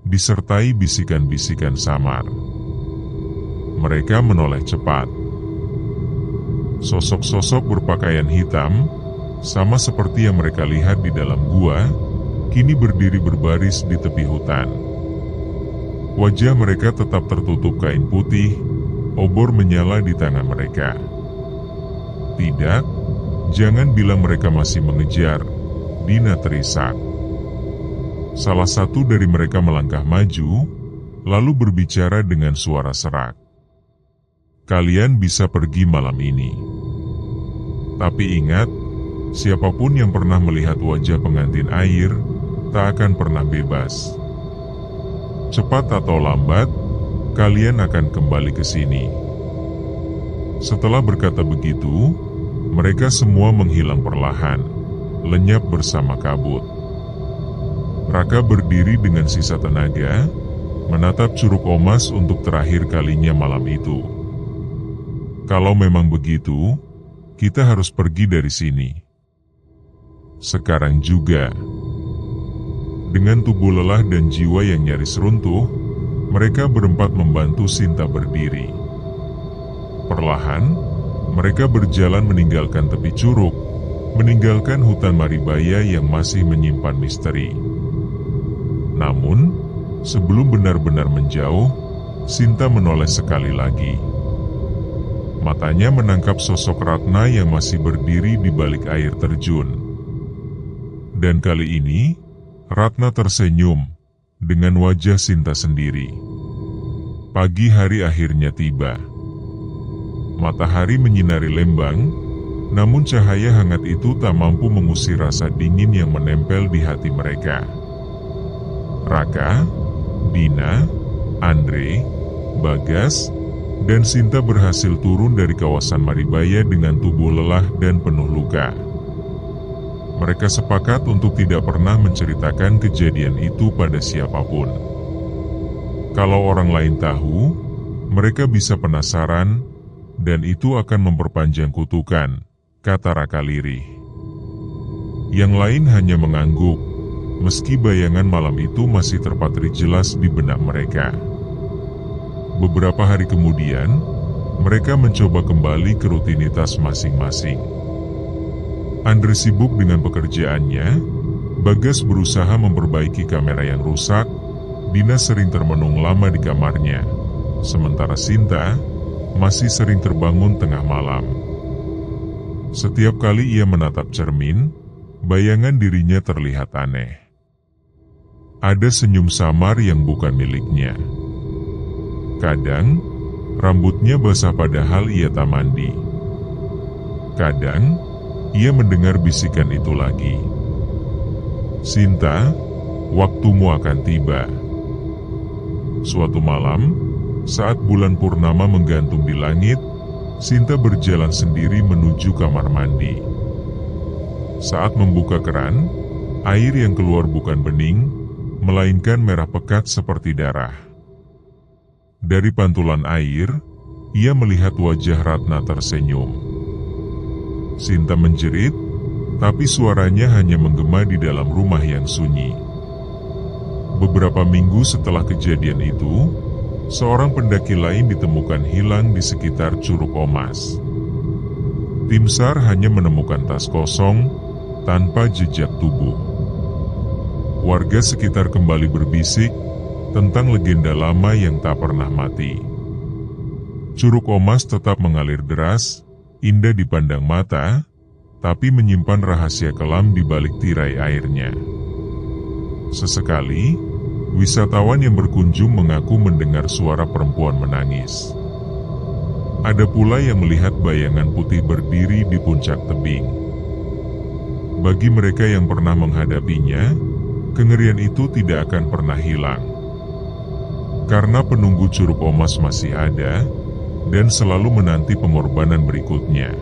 disertai bisikan-bisikan samar. Mereka menoleh cepat. Sosok-sosok berpakaian hitam, sama seperti yang mereka lihat di dalam gua, kini berdiri berbaris di tepi hutan. Wajah mereka tetap tertutup kain putih, obor menyala di tangan mereka. Tidak, jangan bilang mereka masih mengejar, Dina terisak. Salah satu dari mereka melangkah maju, lalu berbicara dengan suara serak. Kalian bisa pergi malam ini. Tapi ingat, siapapun yang pernah melihat wajah pengantin air, tak akan pernah bebas. Cepat atau lambat, kalian akan kembali ke sini. Setelah berkata begitu, mereka semua menghilang perlahan, lenyap bersama kabut. Raka berdiri dengan sisa tenaga, menatap Curug Omas untuk terakhir kalinya malam itu. Kalau memang begitu, kita harus pergi dari sini. Sekarang juga. Dengan tubuh lelah dan jiwa yang nyaris runtuh, mereka berempat membantu Sinta berdiri. Perlahan, mereka berjalan meninggalkan tepi curug, meninggalkan hutan Maribaya yang masih menyimpan misteri. Namun, sebelum benar-benar menjauh, Sinta menoleh sekali lagi. Matanya menangkap sosok Ratna yang masih berdiri di balik air terjun. Dan kali ini, Ratna tersenyum dengan wajah Sinta sendiri. Pagi hari akhirnya tiba. Matahari menyinari Lembang, namun cahaya hangat itu tak mampu mengusir rasa dingin yang menempel di hati mereka. Raka, Dina, Andre, Bagas, dan Sinta berhasil turun dari kawasan Maribaya dengan tubuh lelah dan penuh luka. Mereka sepakat untuk tidak pernah menceritakan kejadian itu pada siapapun. Kalau orang lain tahu, mereka bisa penasaran, dan itu akan memperpanjang kutukan, kata Raka lirih. Yang lain hanya mengangguk, meski bayangan malam itu masih terpatri jelas di benak mereka. Beberapa hari kemudian, mereka mencoba kembali ke rutinitas masing-masing. Andre sibuk dengan pekerjaannya, Bagas berusaha memperbaiki kamera yang rusak, Dina sering termenung lama di kamarnya, sementara Sinta masih sering terbangun tengah malam. Setiap kali ia menatap cermin, bayangan dirinya terlihat aneh. Ada senyum samar yang bukan miliknya. Kadang, rambutnya basah padahal ia tak mandi. Kadang, ia mendengar bisikan itu lagi. Sinta, waktumu akan tiba. Suatu malam, saat bulan purnama menggantung di langit, Sinta berjalan sendiri menuju kamar mandi. Saat membuka keran, Air yang keluar bukan bening, melainkan merah pekat seperti darah. Dari pantulan air, ia melihat wajah Ratna tersenyum. Sinta menjerit, tapi suaranya hanya menggema di dalam rumah yang sunyi. Beberapa minggu setelah kejadian itu, seorang pendaki lain ditemukan hilang di sekitar Curug Omas. Tim SAR hanya menemukan tas kosong, tanpa jejak tubuh. Warga sekitar kembali berbisik tentang legenda lama yang tak pernah mati. Curug Omas tetap mengalir deras, indah dipandang mata, tapi menyimpan rahasia kelam di balik tirai airnya. Sesekali, wisatawan yang berkunjung mengaku mendengar suara perempuan menangis. Ada pula yang melihat bayangan putih berdiri di puncak tebing. Bagi mereka yang pernah menghadapinya, kengerian itu tidak akan pernah hilang. Karena penunggu Curug Omas masih ada, dan selalu menanti pengorbanan berikutnya.